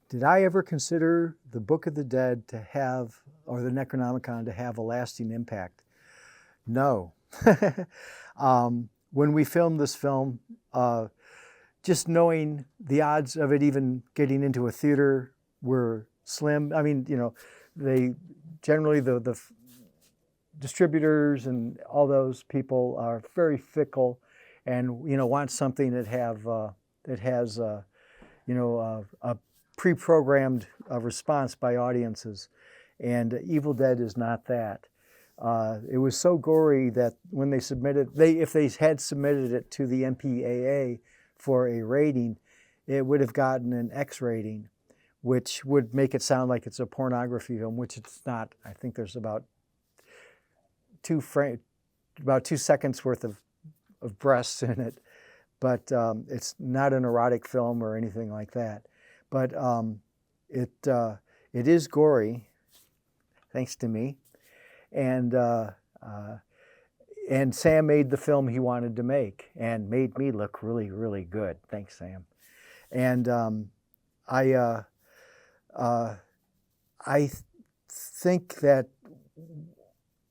Did I ever consider the Book of the Dead to have, or the Necronomicon to have a lasting impact? No. When we filmed this film, just knowing the odds of it even getting into a theater were slim. I mean, you know, they generally, the distributors and all those people are very fickle, and you know, want something that has you know, a pre-programmed response by audiences, and Evil Dead is not that. It was so gory that when they submitted, if they had submitted it to the MPAA for a rating, it would have gotten an X rating, which would make it sound like it's a pornography film, which it's not. I think there's about 2 seconds worth of breasts in it, but it's not an erotic film or anything like that. But it is gory, thanks to me, and Sam made the film he wanted to make and made me look really, really good. Thanks, Sam. And I think that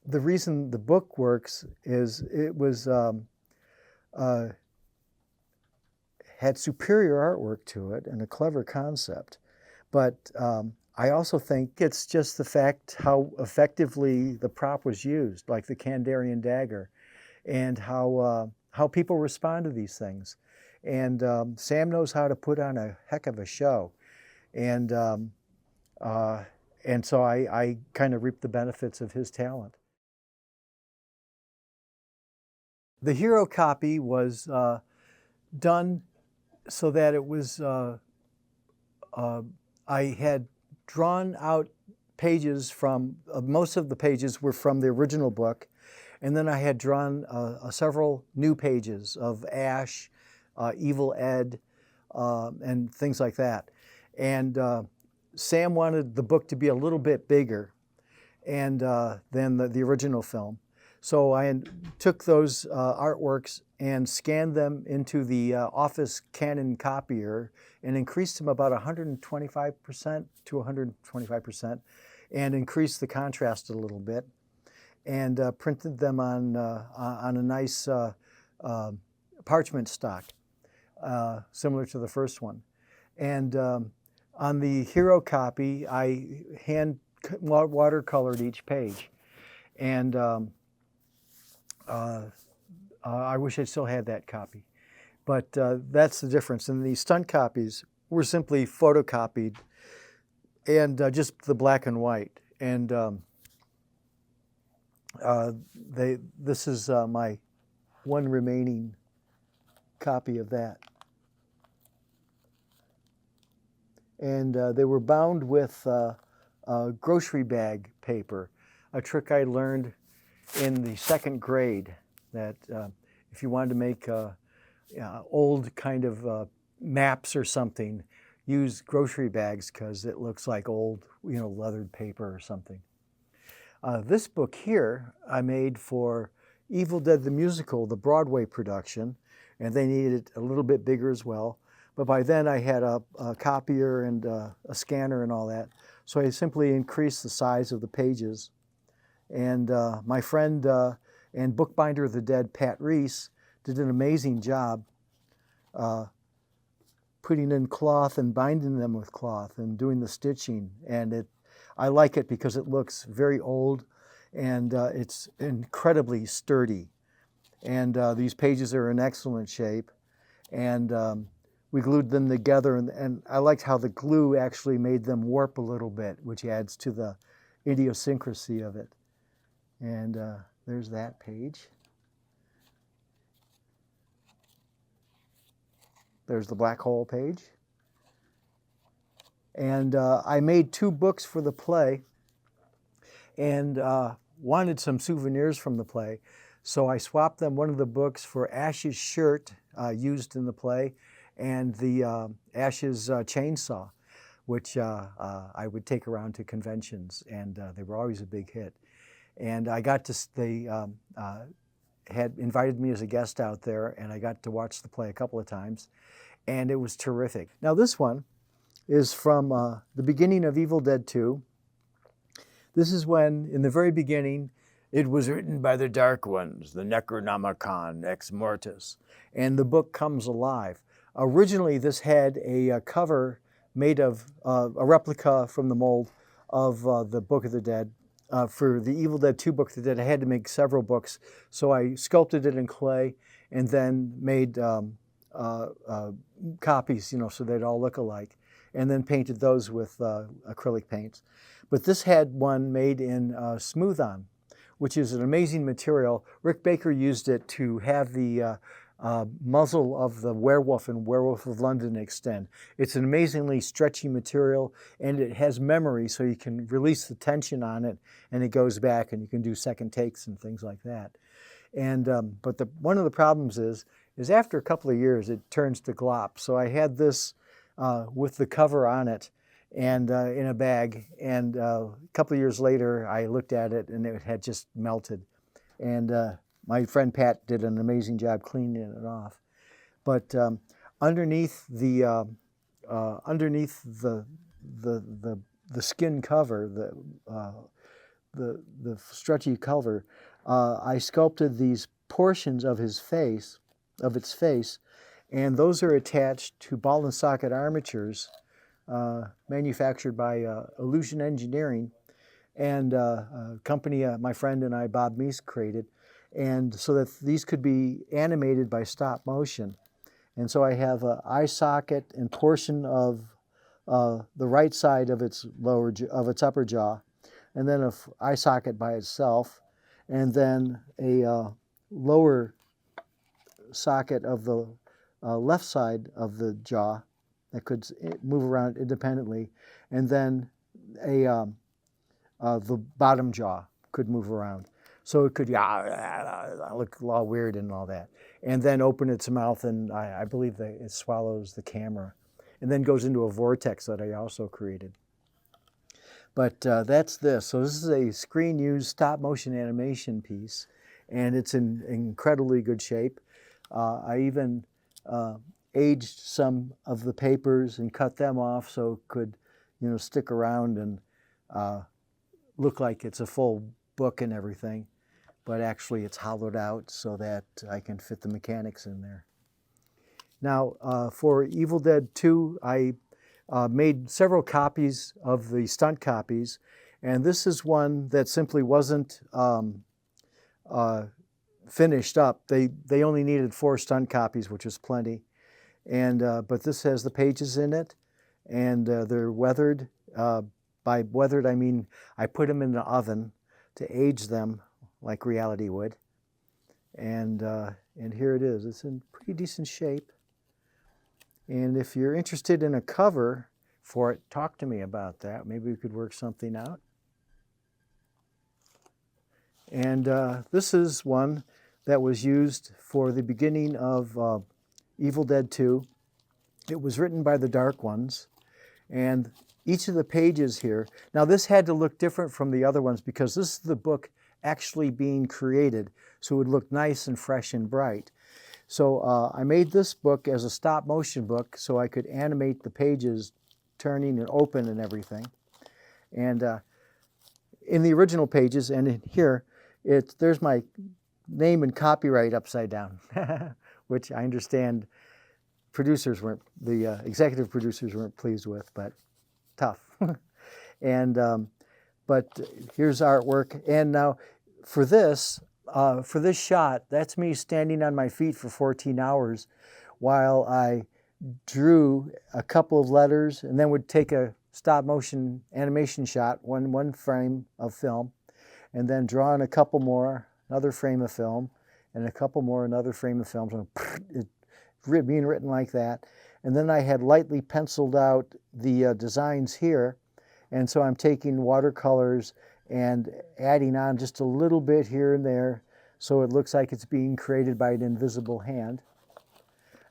the reason the book works is it was had superior artwork to it and a clever concept, but I also think it's just the fact how effectively the prop was used, like the Kandarian dagger, and how people respond to these things. And Sam knows how to put on a heck of a show, and so I kind of reap the benefits of his talent. The hero copy was done so that it was, I had drawn out pages from, most of the pages were from the original book, and then I had drawn several new pages of Ash, Evil Ed, and things like that. And Sam wanted the book to be a little bit bigger and than the original film. So I took those artworks and scanned them into the Office Canon copier and increased them about 125% to 125%, and increased the contrast a little bit, and printed them on a nice parchment stock, similar to the first one. And on the hero copy, I hand watercolored each page, and I wish I still had that copy, but that's the difference. And the stunt copies were simply photocopied and just the black and white. And this is my one remaining copy of that. And they were bound with grocery bag paper, a trick I learned in the 2nd grade, that if you wanted to make old kind of maps or something, use grocery bags because it looks like old, you know, leathered paper or something. This book here I made for Evil Dead the Musical, the Broadway production, and they needed it a little bit bigger as well. But by then I had a copier and a scanner and all that, so I simply increased the size of the pages. And my friend and bookbinder of the Dead, Pat Reese, did an amazing job putting in cloth and binding them with cloth and doing the stitching. And I like it because it looks very old, and it's incredibly sturdy. And these pages are in excellent shape. And we glued them together, and I liked how the glue actually made them warp a little bit, which adds to the idiosyncrasy of it. And there's that page. There's the black hole page. And I made 2 books for the play, and wanted some souvenirs from the play. So I swapped them, one of the books for Ash's shirt used in the play, and the Ash's chainsaw, which I would take around to conventions, and they were always a big hit. And I got to, they had invited me as a guest out there, and I got to watch the play a couple of times, and it was terrific. Now this one, is from the beginning of Evil Dead 2. This is when, in the very beginning, it was written by the Dark Ones, the Necronomicon Ex Mortis, and the book comes alive. Originally, this had a cover made of a replica from the mold of the Book of the Dead. For the Evil Dead 2 Book of the Dead, I had to make several books, so I sculpted it in clay and then made copies, so they'd all look alike, and then painted those with acrylic paints. But this had one made in Smooth-On, which is an amazing material. Rick Baker used it to have the muzzle of the werewolf in Werewolf of London extend. It's an amazingly stretchy material, and it has memory, so you can release the tension on it, and it goes back, and you can do second takes and things like that. And but one of the problems is after a couple of years, it turns to glop. So I had this with the cover on it, and in a bag, and a couple of years later I looked at it and it had just melted, and my friend Pat did an amazing job cleaning it off. But underneath the skin cover, the stretchy cover, I sculpted these portions of its face, and those are attached to ball and socket armatures manufactured by Illusion Engineering, and a company my friend and I, Bob Meese, created, and so that these could be animated by stop motion. And so I have an eye socket and portion of the right side of its upper jaw, and then an eye socket by itself, and then a lower socket of the left side of the jaw that could move around independently, and then the bottom jaw could move around. So it could look all weird and all that. And then open its mouth, and I believe that it swallows the camera, and then goes into a vortex that I also created. But that's this. So this is a screen-used stop-motion animation piece, and it's in incredibly good shape. I even aged some of the papers and cut them off so it could, stick around and look like it's a full book and everything. But actually it's hollowed out so that I can fit the mechanics in there. Now, for Evil Dead 2, I made several copies of the stunt copies, and this is one that simply wasn't finished up. They only needed 4 stunt copies, which was plenty. And but this has the pages in it, and they're weathered. By weathered, I mean I put them in the oven to age them like reality would. And here it is. It's in pretty decent shape. And if you're interested in a cover for it, talk to me about that. Maybe we could work something out. And this is one that was used for the beginning of Evil Dead 2. It was written by the Dark Ones, and each of the pages here, now this had to look different from the other ones because this is the book actually being created, so it would look nice and fresh and bright. So I made this book as a stop motion book so I could animate the pages turning and open and everything. And in the original pages and in here, there's my name and copyright upside down, which I understand the executive producers weren't pleased with, but tough. And but here's artwork. And now for this shot, that's me standing on my feet for 14 hours while I drew a couple of letters and then would take a stop motion animation shot, one frame of film, and then draw in a couple more, another frame of film, and a couple more, another frame of film. So being written like that. And then I had lightly penciled out the designs here. And so I'm taking watercolors and adding on just a little bit here and there so it looks like it's being created by an invisible hand.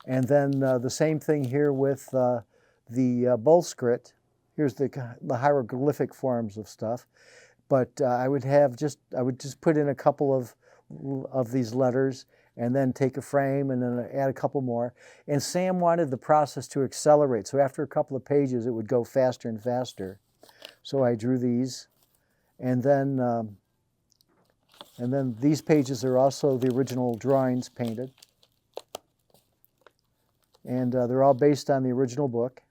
And then the same thing here with the Bullscrit. Here's the hieroglyphic forms of stuff. But I would just put in a couple of these letters and then take a frame and then add a couple more. And Sam wanted the process to accelerate. So after a couple of pages, it would go faster and faster. So I drew these. And then these pages are also the original drawings painted. And they're all based on the original book.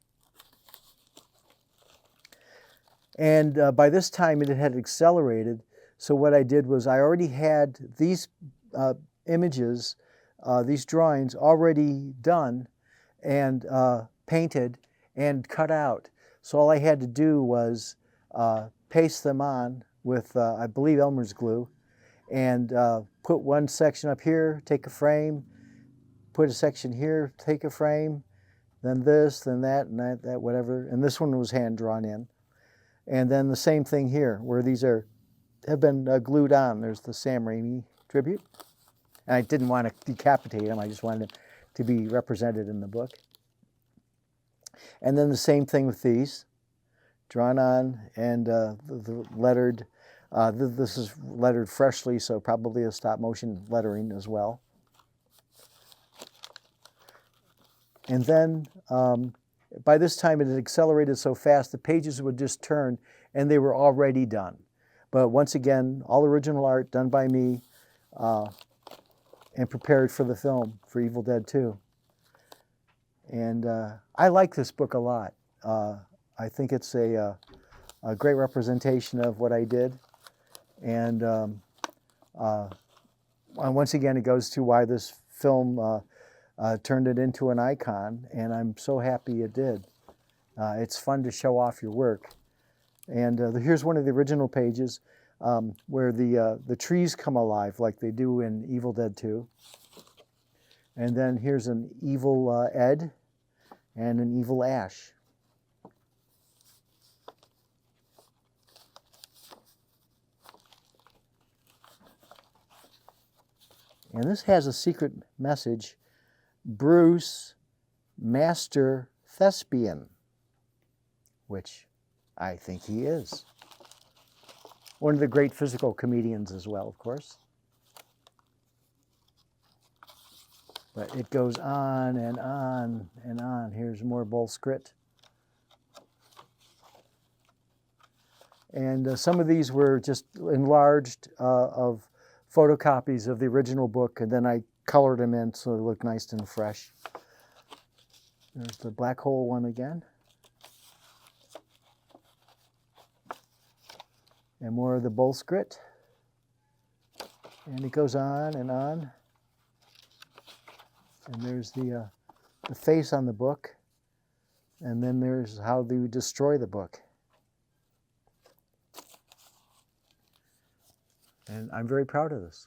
And by this time it had accelerated. So what I did was I already had these images, these drawings already done and painted and cut out. So all I had to do was paste them on with, I believe, Elmer's glue, and put one section up here, take a frame, put a section here, take a frame, then this, then that, and that, whatever. And this one was hand drawn in. And then the same thing here, where these have been glued on. There's the Sam Raimi tribute. And I didn't want to decapitate him. I just wanted him to be represented in the book. And then the same thing with these, drawn on and the lettered. This is lettered freshly, so probably a stop motion lettering as well. And then by this time it had accelerated so fast the pages would just turn and they were already done. But once again, all original art done by me and prepared for the film, for Evil Dead 2. And I like this book a lot. I think it's a great representation of what I did. And once again, it goes to why this film turned it into an icon, and I'm so happy it did. It's fun to show off your work. And here's one of the original pages where the trees come alive like they do in Evil Dead 2. And then here's an evil Ed and an evil Ash. And this has a secret message: Bruce, Master Thespian, which I think he is. One of the great physical comedians as well, of course. But it goes on and on and on. Here's more Bolskrit. And some of these were just enlarged of photocopies of the original book, and then I colored them in so they look nice and fresh. There's the black hole one again. And more of the Bolskrit. And it goes on and on. And there's the face on the book. And then there's how they destroy the book. And I'm very proud of this.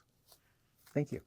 Thank you.